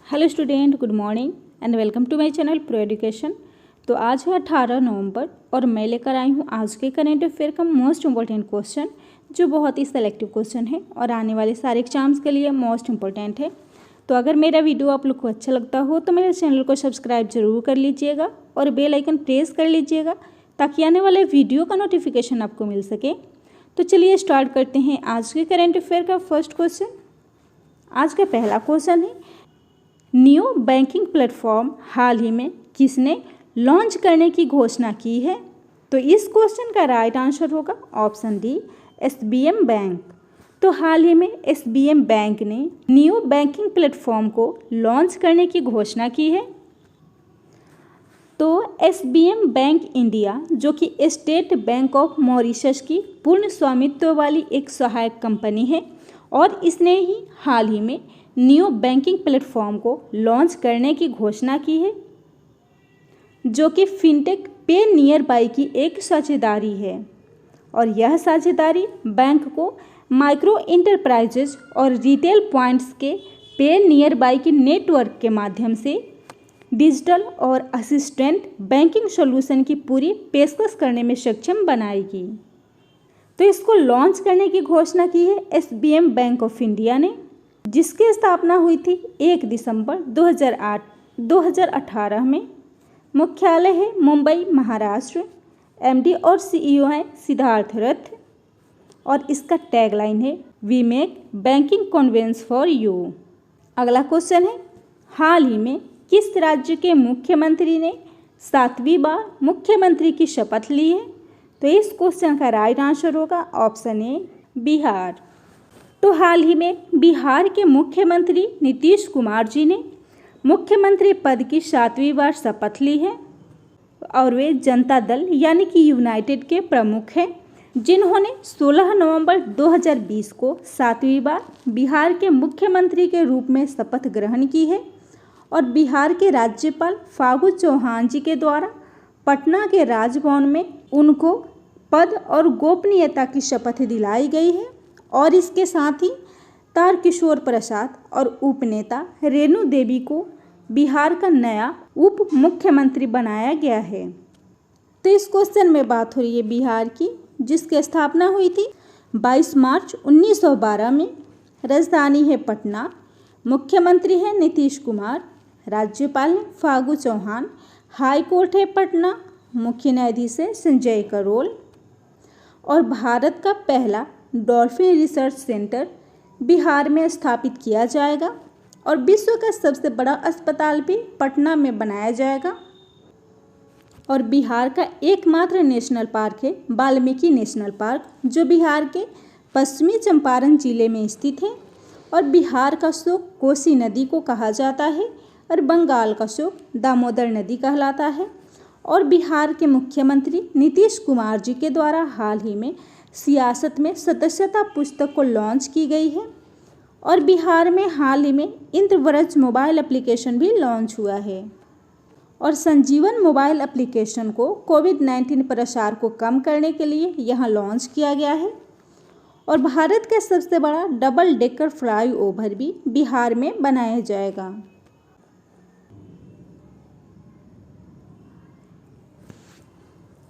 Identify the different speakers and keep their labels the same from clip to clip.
Speaker 1: Hello student, good morning and welcome to my channel pro education. तो आज है 18 नवंबर और मैं लेकर आई हूँ आज के करेंट अफेयर का मोस्ट इम्पोर्टेंट क्वेश्चन, जो बहुत ही सेलेक्टिव क्वेश्चन है और आने वाले सारे एग्जाम्स के लिए मोस्ट इम्पोर्टेंट है। तो अगर मेरा वीडियो आप लोग को अच्छा लगता हो तो मेरे चैनल को सब्सक्राइब जरूर कर लीजिएगा और बेल आइकन प्रेस कर लीजिएगा ताकि आने वाले वीडियो का नोटिफिकेशन आपको मिल सके। तो चलिए स्टार्ट करते हैं आज के करेंट अफेयर का फर्स्ट क्वेश्चन। आज का पहला क्वेश्चन है, नियो बैंकिंग प्लेटफॉर्म हाल ही में किसने लॉन्च करने की घोषणा की है? तो इस क्वेश्चन का राइट आंसर होगा ऑप्शन डी, एसबीएम बैंक। तो हाल ही में एसबीएम बैंक ने नियो बैंकिंग प्लेटफॉर्म को लॉन्च करने की घोषणा की है। तो एसबीएम बैंक इंडिया, जो कि स्टेट बैंक ऑफ मॉरिशस की पूर्ण स्वामित्व वाली एक सहायक कंपनी है, और इसने ही हाल ही में नियो बैंकिंग प्लेटफॉर्म को लॉन्च करने की घोषणा की है, जो कि फिनटेक पे नियर बाई की एक साझेदारी है। और यह साझेदारी बैंक को माइक्रो इंटरप्राइजेज और रिटेल पॉइंट्स के पे नियर बाई के नेटवर्क के माध्यम से डिजिटल और असिस्टेंट बैंकिंग सॉल्यूशन की पूरी पेशकश करने में सक्षम बनाएगी। तो इसको लॉन्च करने की घोषणा की है एसबीएम बैंक ऑफ इंडिया ने, जिसकी स्थापना हुई थी 1 दिसंबर 2018 में। मुख्यालय है मुंबई, महाराष्ट्र। एमडी और सीईओ हैं सिद्धार्थ रथ, और इसका टैगलाइन है we make banking convenience for you. अगला क्वेश्चन है, हाल ही में किस राज्य के मुख्यमंत्री ने 7वीं बार मुख्यमंत्री की शपथ ली है? तो इस क्वेश्चन का राइट आंसर होगा ऑप्शन ए, बिहार। तो हाल ही में बिहार के मुख्यमंत्री नीतीश कुमार जी ने मुख्यमंत्री पद की 7वीं बार शपथ ली है, और वे जनता दल यानी कि यूनाइटेड के प्रमुख हैं, जिन्होंने 16 नवंबर 2020 को 7वीं बार बिहार के मुख्यमंत्री के रूप में शपथ ग्रहण की है। और बिहार के राज्यपाल फागू चौहान जी के द्वारा पटना के राजभवन में उनको पद और गोपनीयता की शपथ दिलाई गई है। और इसके साथ ही तारकिशोर प्रसाद और उपनेता रेणु देवी को बिहार का नया उप मुख्यमंत्री बनाया गया है। तो इस क्वेश्चन में बात हो रही है बिहार की, जिसकी स्थापना हुई थी 22 मार्च 1912 में। राजधानी है पटना। मुख्यमंत्री है नीतीश कुमार। राज्यपाल है फागू चौहान। हाई कोर्ट है पटना। मुख्य न्यायाधीश है संजय करोल। और भारत का पहला डॉल्फिन रिसर्च सेंटर बिहार में स्थापित किया जाएगा, और विश्व का सबसे बड़ा अस्पताल भी पटना में बनाया जाएगा। और बिहार का एकमात्र नेशनल पार्क है वाल्मीकि नेशनल पार्क, जो बिहार के पश्चिमी चंपारण जिले में स्थित है। और बिहार का शोक कोसी नदी को कहा जाता है, और बंगाल का शोक दामोदर नदी कहलाता है। और बिहार के मुख्यमंत्री नीतीश कुमार जी के द्वारा हाल ही में सियासत में सदस्यता पुस्तक को लॉन्च की गई है। और बिहार में हाल ही में इंद्रव्रज मोबाइल एप्लीकेशन भी लॉन्च हुआ है। और संजीवन मोबाइल एप्लीकेशन को कोविड-19 प्रसार को कम करने के लिए यहाँ लॉन्च किया गया है। और भारत का सबसे बड़ा डबल डेकर फ्लाईओवर भी बिहार में बनाया जाएगा।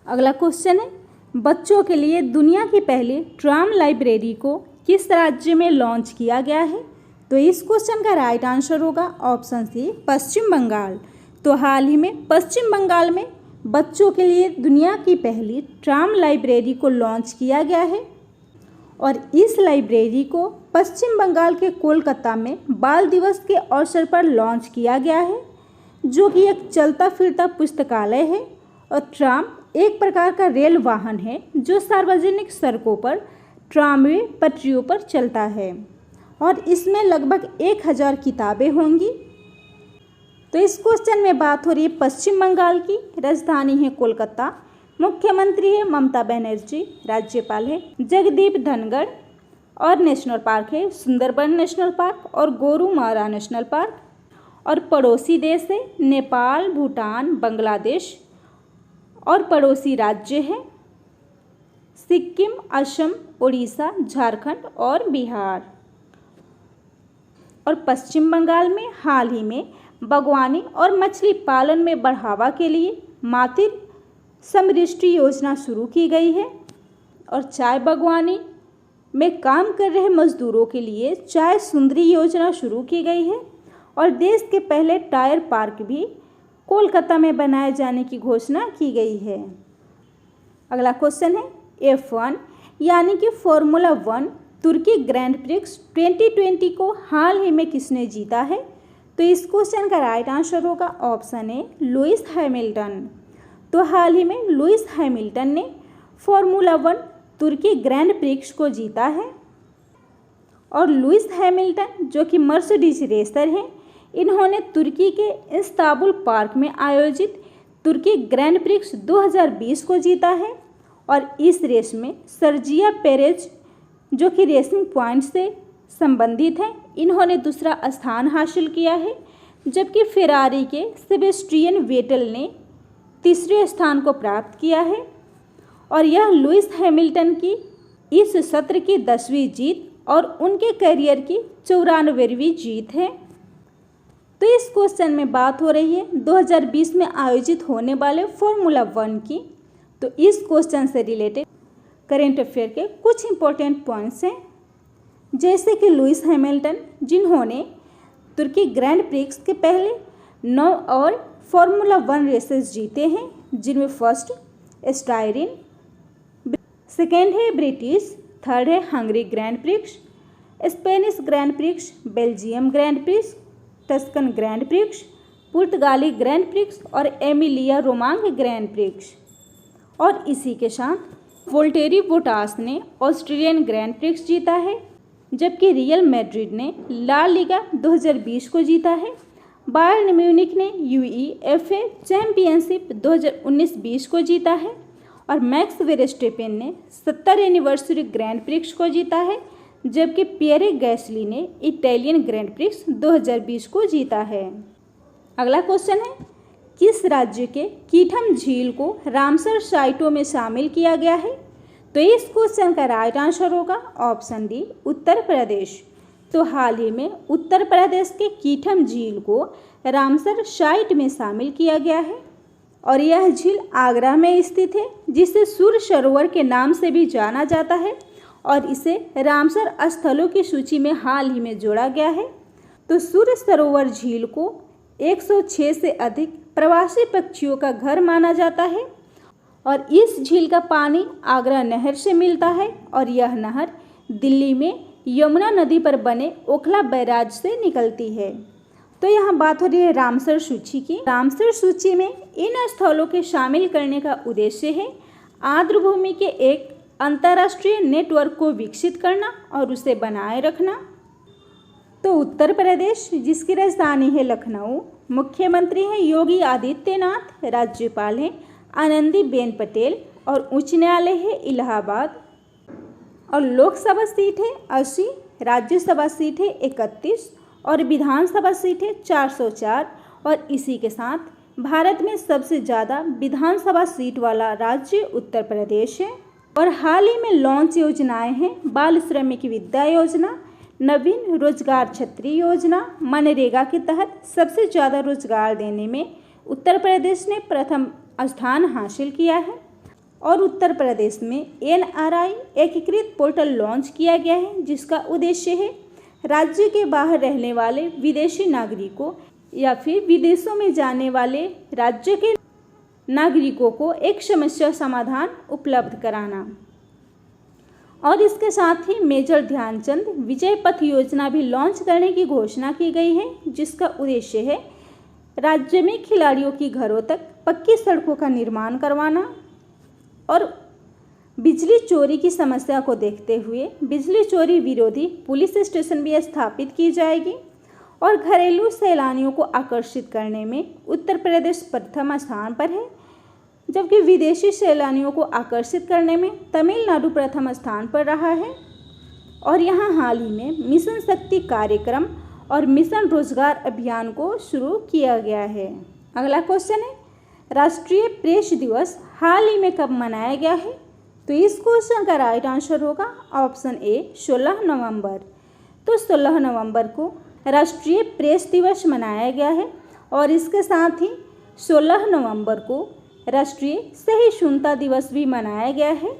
Speaker 1: अगला क्वेश्चन है, बच्चों के लिए दुनिया की पहली ट्राम लाइब्रेरी को किस राज्य में लॉन्च किया गया है? तो इस क्वेश्चन का राइट आंसर होगा ऑप्शन सी, पश्चिम बंगाल। तो हाल ही में पश्चिम बंगाल में बच्चों के लिए दुनिया की पहली ट्राम लाइब्रेरी को लॉन्च किया गया है। और इस लाइब्रेरी को पश्चिम बंगाल के कोलकाता में बाल दिवस के अवसर पर लॉन्च किया गया है, जो कि एक चलता फिरता पुस्तकालय है। और ट्राम एक प्रकार का रेल वाहन है जो सार्वजनिक सड़कों पर ट्रामवे पटरियों पर चलता है, और इसमें लगभग 1000 किताबें होंगी। तो इस क्वेश्चन में बात हो रही है पश्चिम बंगाल की। राजधानी है कोलकाता। मुख्यमंत्री है ममता बनर्जी। राज्यपाल है जगदीप धनखड़। और नेशनल पार्क है सुंदरबन नेशनल पार्क और गोरुमारा नेशनल पार्क। और पड़ोसी देश है नेपाल, भूटान, बांग्लादेश। और पड़ोसी राज्य है सिक्किम, असम, उड़ीसा, झारखंड और बिहार। और पश्चिम बंगाल में हाल ही में बागवानी और मछली पालन में बढ़ावा के लिए मातृ समृष्टि योजना शुरू की गई है। और चाय बागवानी में काम कर रहे मजदूरों के लिए चाय सुंदरी योजना शुरू की गई है। और देश के पहले टायर पार्क भी कोलकाता में बनाए जाने की घोषणा की गई है। अगला क्वेश्चन है F1 यानी कि फॉर्मूला 1 तुर्की ग्रैंड प्रिक्स 2020 को हाल ही में किसने जीता है? तो इस क्वेश्चन का राइट आंसर होगा ऑप्शन ए लुइस हैमिल्टन। तो हाल ही में लुइस हैमिल्टन ने फॉर्मूला 1 तुर्की ग्रैंड प्रिक्स को जीता है। और लुइस हैमिल्टन जो कि मर्सिडीज रेसर हैं, इन्होंने तुर्की के इस्तांबुल पार्क में आयोजित तुर्की ग्रैंड प्रिक्स 2020 को जीता है। और इस रेस में सर्जिया पेरेज जो कि रेसिंग पॉइंट से संबंधित हैं, इन्होंने दूसरा स्थान हासिल किया है, जबकि फेरारी के सेबेस्टियन वेटल ने तीसरे स्थान को प्राप्त किया है। और यह लुइस हैमिल्टन की इस सत्र की 10वीं जीत और उनके करियर की 94वीं जीत है। तो इस क्वेश्चन में बात हो रही है 2020 में आयोजित होने वाले फॉर्मूला 1 की। तो इस क्वेश्चन से रिलेटेड करेंट अफेयर के कुछ इंपॉर्टेंट पॉइंट्स हैं, जैसे कि लुइस हैमिल्टन जिन्होंने तुर्की ग्रैंड प्रिक्स के पहले 9 और फॉर्मूला 1 रेसेस जीते हैं, जिनमें फर्स्ट स्टायरिन, सेकेंड है ब्रिटिश, थर्ड है Hungary grand prix, Spanish grand prix, Belgium grand prix, Tuscan grand prix, पुर्तगाली ग्रैंड प्रिक्स और एमिलिया रोमांग ग्रैंड प्रिक्स। और इसी के साथ वोल्टेरी बोटास ने ऑस्ट्रेलियन ग्रैंड प्रिक्स जीता है, जबकि रियल मैड्रिड ने ला लीगा 2020 को जीता है। बायर्न म्यूनिख ने UEFA चैंपियनशिप 2019-20 को जीता है। और मैक्स वेरस्टेपेन ने 70 एनिवर्सरी ग्रैंड प्रिक्स को जीता है, जबकि पियरे गैसली ने इटालियन ग्रैंड प्रिक्स 2020 को जीता है। अगला क्वेश्चन है किस राज्य के कीथम झील को रामसर साइटों में शामिल किया गया है? तो इस क्वेश्चन का राइट आंसर होगा ऑप्शन डी उत्तर प्रदेश। तो हाल ही में उत्तर प्रदेश के कीथम झील को रामसर साइट में शामिल किया गया है। और यह झील आगरा में स्थित है, जिसे सूर्य सरोवर के नाम से भी जाना जाता है। और इसे रामसर स्थलों की सूची में हाल ही में जोड़ा गया है। तो सूर्य सरोवर झील को 106 से अधिक प्रवासी पक्षियों का घर माना जाता है। और इस झील का पानी आगरा नहर से मिलता है। और यह नहर दिल्ली में यमुना नदी पर बने ओखला बैराज से निकलती है। तो यहाँ बात हो रही है रामसर सूची की। रामसर सूची में इन स्थलों के शामिल करने का उद्देश्य है आर्द्रभूमि के एक अंतर्राष्ट्रीय नेटवर्क को विकसित करना और उसे बनाए रखना। तो उत्तर प्रदेश जिसकी राजधानी है लखनऊ, मुख्यमंत्री हैं योगी आदित्यनाथ, राज्यपाल हैं आनंदीबेन पटेल और उच्च न्यायालय है इलाहाबाद। और लोकसभा सीट है 80, राज्यसभा सीट है 31 और विधानसभा सीट है 404। और इसी के साथ भारत में सबसे ज़्यादा विधानसभा सीट वाला राज्य उत्तर प्रदेश है। और हाल ही में लॉन्च योजनाएं हैं बाल श्रमिक विद्या योजना, नवीन रोजगार छतरी योजना। मनरेगा के तहत सबसे ज़्यादा रोजगार देने में उत्तर प्रदेश ने प्रथम स्थान हासिल किया है। और उत्तर प्रदेश में NRI एकीकृत पोर्टल लॉन्च किया गया है, जिसका उद्देश्य है राज्य के बाहर रहने वाले विदेशी नागरिकों या फिर विदेशों में जाने वाले राज्य के नागरिकों को एक समस्या समाधान उपलब्ध कराना। और इसके साथ ही मेजर ध्यानचंद विजय पथ योजना भी लॉन्च करने की घोषणा की गई है, जिसका उद्देश्य है राज्य में खिलाड़ियों की घरों तक पक्की सड़कों का निर्माण करवाना। और बिजली चोरी की समस्या को देखते हुए बिजली चोरी विरोधी पुलिस स्टेशन भी स्थापित की जाएगी। और घरेलू सैलानियों को आकर्षित करने में उत्तर प्रदेश प्रथम स्थान पर है, जबकि विदेशी सैलानियों को आकर्षित करने में तमिलनाडु प्रथम स्थान पर रहा है। और यहाँ हाल ही में मिशन शक्ति कार्यक्रम और मिशन रोजगार अभियान को शुरू किया गया है। अगला क्वेश्चन है राष्ट्रीय प्रेस दिवस हाल ही में कब मनाया गया है? तो इस क्वेश्चन का राइट आंसर होगा ऑप्शन ए 16 नवंबर। तो 16 नवंबर को राष्ट्रीय प्रेस दिवस मनाया गया है और इसके साथ ही 16 नवंबर को राष्ट्रीय सहिष्णुता दिवस भी मनाया गया है।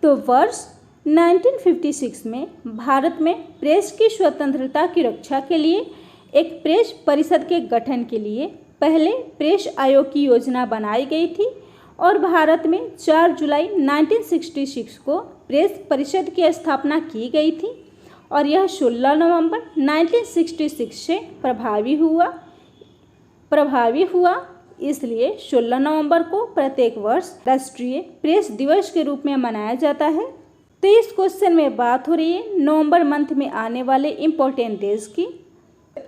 Speaker 1: तो वर्ष 1956 में भारत में प्रेस की स्वतंत्रता की रक्षा के लिए एक प्रेस परिषद के गठन के लिए पहले प्रेस आयोग की योजना बनाई गई थी और भारत में 4 जुलाई 1966 को प्रेस परिषद की स्थापना की गई थी और यह 16 नवंबर 1966 से प्रभावी हुआ। इसलिए 16 नवंबर को प्रत्येक वर्ष राष्ट्रीय प्रेस दिवस के रूप में मनाया जाता है। तो इस क्वेश्चन में बात हो रही है नवंबर मंथ में आने वाले इम्पोर्टेंट डेज की।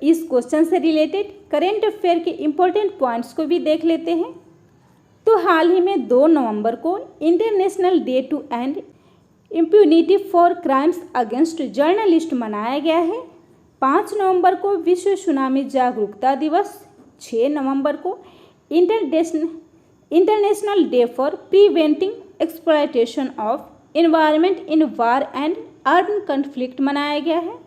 Speaker 1: इस क्वेश्चन से रिलेटेड करेंट अफेयर के इम्पोर्टेंट पॉइंट्स को भी देख लेते हैं। तो हाल ही में 2 नवंबर को international day to end impunity for crimes against journalist मनाया गया है। 5 नवंबर को विश्व सुनामी जागरूकता दिवस, 6 नवंबर को international day for preventing exploitation of environment in war and armed conflict मनाया गया है।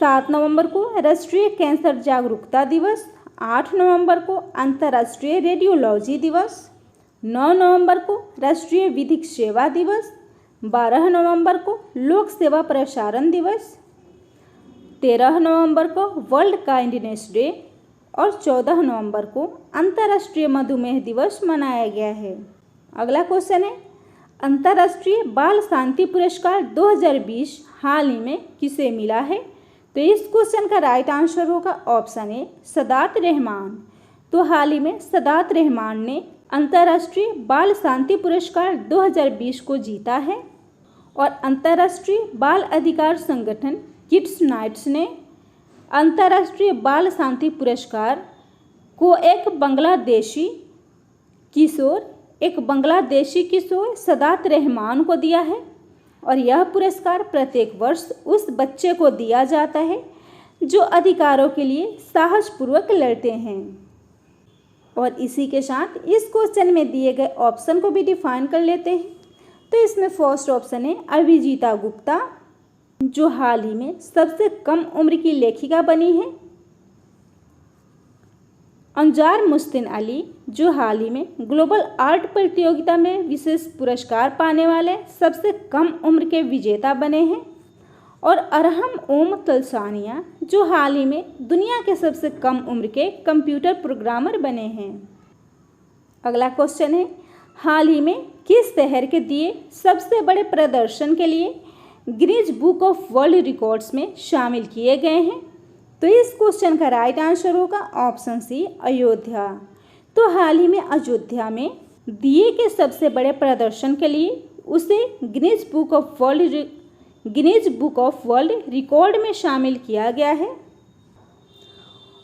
Speaker 1: 7 नवंबर को राष्ट्रीय कैंसर जागरूकता दिवस, 8 नवंबर को अंतर्राष्ट्रीय रेडियोलॉजी दिवस, 9 नवंबर को राष्ट्रीय विधिक सेवा दिवस, 12 नवंबर को लोक सेवा प्रसारण दिवस, 13 नवंबर को वर्ल्ड काइंडनेस डे और 14 नवंबर को अंतर्राष्ट्रीय मधुमेह दिवस मनाया गया है। अगला क्वेश्चन है अंतर्राष्ट्रीय बाल शांति पुरस्कार 2020 हाल ही में किसे मिला है? तो इस क्वेश्चन का राइट आंसर होगा ऑप्शन ए सदात रहमान। तो हाल ही में सदात रहमान ने अंतर्राष्ट्रीय बाल शांति पुरस्कार 2020 को जीता है और अंतर्राष्ट्रीय बाल अधिकार संगठन किड्स नाइट्स ने अंतर्राष्ट्रीय बाल शांति पुरस्कार को एक बांग्लादेशी किशोर सदात रहमान को दिया है और यह पुरस्कार प्रत्येक वर्ष उस बच्चे को दिया जाता है जो अधिकारों के लिए साहसपूर्वक लड़ते हैं। और इसी के साथ इस क्वेश्चन में दिए गए ऑप्शन को भी डिफाइन कर लेते हैं। तो इसमें फर्स्ट ऑप्शन है अभिजीता गुप्ता, जो हाल ही में सबसे कम उम्र की लेखिका बनी है। अंजार मुस्तिन अली, जो हाल ही में ग्लोबल आर्ट प्रतियोगिता में विशेष पुरस्कार पाने वाले सबसे कम उम्र के विजेता बने हैं। और अरहम ओम तलसानिया, जो हाल ही में दुनिया के सबसे कम उम्र के कंप्यूटर प्रोग्रामर बने हैं। अगला क्वेश्चन है हाल ही में किस शहर के दिए सबसे बड़े प्रदर्शन के लिए Guinness book of world records में शामिल किए गए हैं? तो इस क्वेश्चन का राइट आंसर होगा ऑप्शन सी अयोध्या। तो हाल ही में अयोध्या में दिए के सबसे बड़े प्रदर्शन के लिए उसे Guinness book of world record में शामिल किया गया है।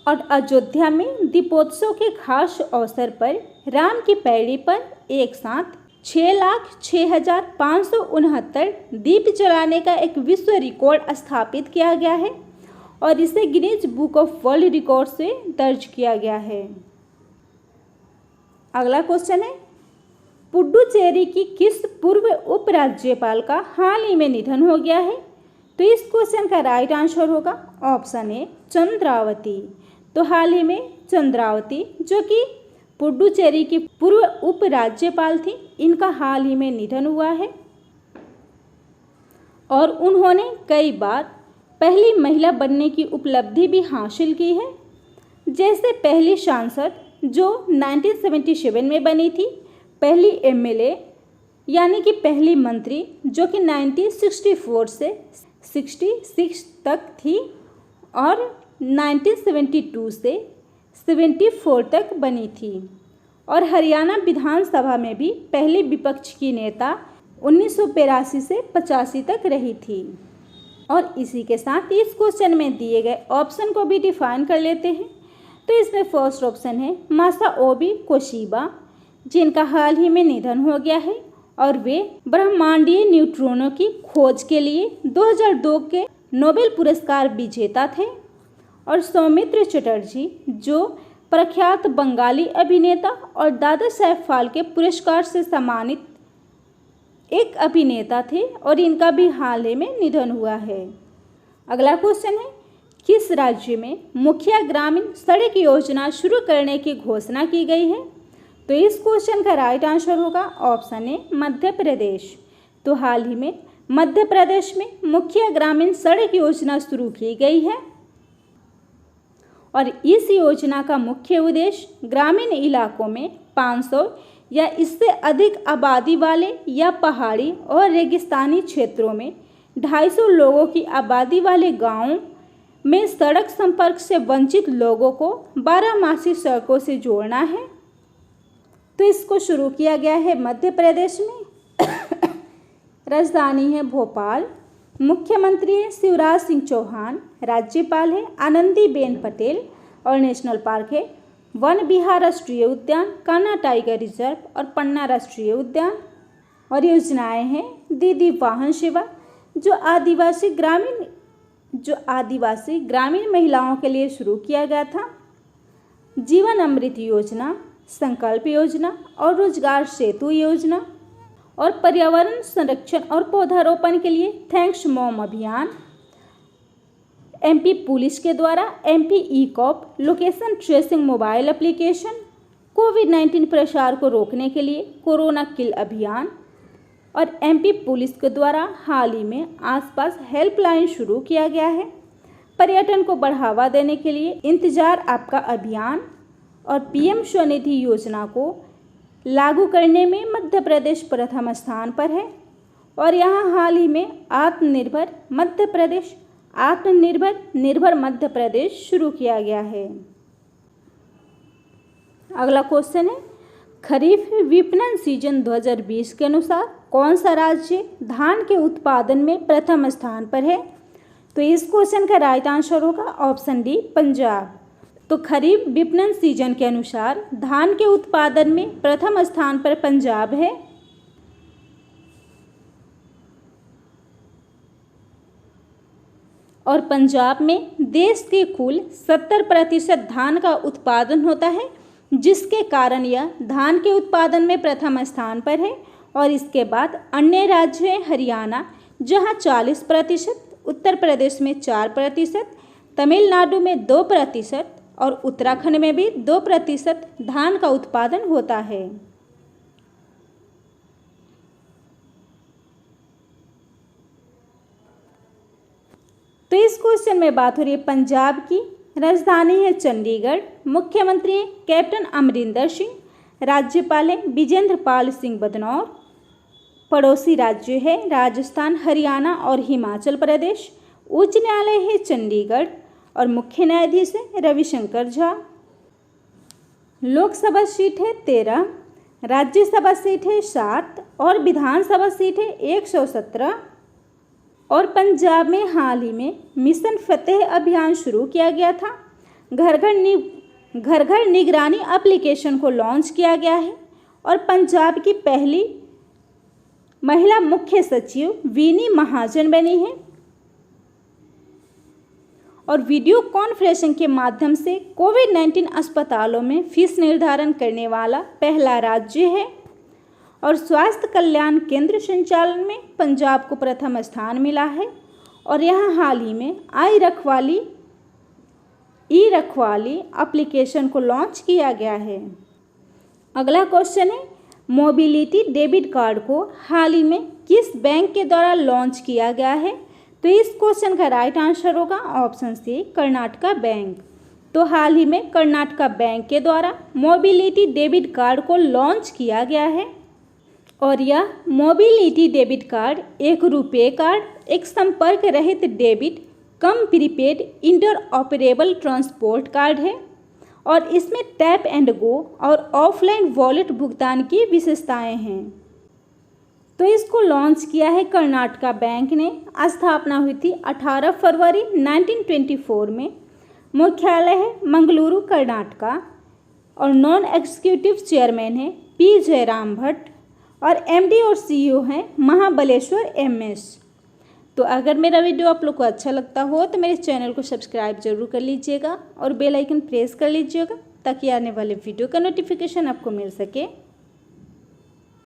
Speaker 1: और अयोध्या में दीपोत्सव के खास अवसर पर राम की पैड़ी पर एक साथ 6,06,569 दीप जलाने का एक विश्व रिकॉर्ड स्थापित किया गया है और इसे Guinness book of world record से दर्ज किया गया है। अगला क्वेश्चन है पुडुचेरी की किस पूर्व उपराज्यपाल का हाल ही में निधन हो गया है? तो इस क्वेश्चन का राइट आंसर होगा ऑप्शन ए चंद्रावती। तो हाल ही में चंद्रावती, जो कि पुडुचेरी की पूर्व उपराज्यपाल थी, इनका हाल ही में निधन हुआ है और उन्होंने कई बार पहली महिला बनने की उपलब्धि भी हासिल की है। जैसे पहली सांसद जो 1977 में बनी थी, पहली एमएलए यानी कि पहली मंत्री जो कि 1964 से 66 तक थी और 1972 से 74 तक बनी थी। और हरियाणा विधानसभा में भी पहली विपक्ष की नेता 1982 से 85 तक रही थी। और इसी के साथ इस क्वेश्चन में दिए गए ऑप्शन को भी डिफाइन कर लेते हैं। तो इसमें फर्स्ट ऑप्शन है मासाओबी कोशिबा, जिनका हाल ही में निधन हो गया है और वे ब्रह्मांडीय न्यूट्रॉनों की खोज के लिए 2002 के नोबेल पुरस्कार विजेता थे। और सौमित्र चटर्जी, जो प्रख्यात बंगाली अभिनेता और दादा साहेब फाल्के पुरस्कार से सम्मानित एक अभिनेता थे और इनका भी हाल ही में निधन हुआ है। अगला क्वेश्चन है, किस राज्य में मुखिया ग्रामीण सड़क योजना शुरू करने की घोषणा की गई है? तो इस क्वेश्चन का राइट आंसर होगा ऑप्शन ए मध्य प्रदेश। तो हाल ही में मध्य प्रदेश में मुखिया ग्रामीण सड़क योजना शुरू की गई है और इस योजना का मुख्य उद्देश्य ग्रामीण इलाकों में 500 या इससे अधिक आबादी वाले या पहाड़ी और रेगिस्तानी क्षेत्रों में 250 लोगों की आबादी वाले गांवों में सड़क संपर्क से वंचित लोगों को 12 सड़कों से जोड़ना है। तो इसको शुरू किया गया है मध्य प्रदेश में। राजधानी है भोपाल, मुख्यमंत्री है शिवराज सिंह चौहान, राज्यपाल है आनंदीबेन पटेल और नेशनल पार्क है वन विहार राष्ट्रीय उद्यान, कान्हा टाइगर रिजर्व और पन्ना राष्ट्रीय उद्यान। और योजनाएं हैं दीदी वाहन सेवा जो आदिवासी ग्रामीण महिलाओं के लिए शुरू किया गया था, जीवन अमृत योजना, संकल्प योजना और रोजगार सेतु योजना, और पर्यावरण संरक्षण और पौधारोपण के लिए थैंक्स मॉम अभियान। एमपी पुलिस के द्वारा MP e cop location tracing mobile application, कोविड-19 प्रसार को रोकने के लिए कोरोना किल अभियान। और एमपी पुलिस के द्वारा हाल ही में आसपास हेल्पलाइन शुरू किया गया है। पर्यटन को बढ़ावा देने के लिए इंतजार आपका अभियान और पीएम स्वनिधि योजना को लागू करने में मध्य प्रदेश प्रथम स्थान पर है। और यहाँ हाल ही में आत्मनिर्भर मध्य प्रदेश शुरू किया गया है। अगला क्वेश्चन है, खरीफ विपणन सीजन 2020 के अनुसार कौन सा राज्य धान के उत्पादन में प्रथम स्थान पर है? तो इस क्वेश्चन का राइट आंसर होगा ऑप्शन डी पंजाब। तो खरीफ विपणन सीजन के अनुसार धान के उत्पादन में प्रथम स्थान पर पंजाब है। और पंजाब में देश के कुल 70% धान का उत्पादन होता है, जिसके कारण यह धान के उत्पादन में प्रथम स्थान पर है। और इसके बाद अन्य राज्य है हरियाणा जहां 40%, उत्तर प्रदेश में 4%, तमिलनाडु में 2% और उत्तराखंड में भी 2% धान का उत्पादन होता है। तो इस क्वेश्चन में बात हो रही है पंजाब की। राजधानी है चंडीगढ़, मुख्यमंत्री है कैप्टन अमरिंदर सिंह, राज्यपाल है विजेंद्र पाल सिंह बदनौर, पड़ोसी राज्य है राजस्थान, हरियाणा और हिमाचल प्रदेश, उच्च न्यायालय है चंडीगढ़ और मुख्य न्यायाधीश है रविशंकर झा। लोकसभा सीट है 13, राज्यसभा सीट है 7 और विधानसभा सीट है 117। और पंजाब में हाल ही में मिशन फतेह अभियान शुरू किया गया था। घर घर निगरानी एप्लीकेशन को लॉन्च किया गया है और पंजाब की पहली महिला मुख्य सचिव वीनी महाजन बनी है। और वीडियो कॉन्फ्रेंसिंग के माध्यम से कोविड-19 अस्पतालों में फीस निर्धारण करने वाला पहला राज्य है। और स्वास्थ्य कल्याण केंद्र संचालन में पंजाब को प्रथम स्थान मिला है। और यहाँ हाल ही में ई रखवाली एप्लीकेशन को लॉन्च किया गया है। अगला क्वेश्चन है, मोबिलिटी डेबिट कार्ड को हाल ही में किस बैंक के द्वारा लॉन्च किया गया है? तो इस क्वेश्चन का राइट आंसर होगा ऑप्शन सी कर्नाटका बैंक। तो हाल ही में कर्नाटका बैंक के द्वारा मोबिलिटी डेबिट कार्ड को लॉन्च किया गया है। और यह मोबिलिटी डेबिट कार्ड एक रुपए कार्ड, एक संपर्क रहित debit cum prepaid interoperable transport card है। और इसमें टैप एंड गो और ऑफलाइन वॉलेट भुगतान की विशेषताएं हैं। तो इसको लॉन्च किया है कर्नाटका बैंक ने। स्थापना हुई थी 18 फरवरी 1924 में। मुख्यालय है मंगलुरु कर्नाटका और नॉन एग्जीक्यूटिव चेयरमैन है पी जयराम भट्ट और एमडी और सीईओ हैं महाबलेश्वर एमएस। तो अगर मेरा वीडियो आप लोग को अच्छा लगता हो तो मेरे चैनल को सब्सक्राइब जरूर कर लीजिएगा और बेल आइकन प्रेस कर लीजिएगा ताकि आने वाले वीडियो का नोटिफिकेशन आपको मिल सके।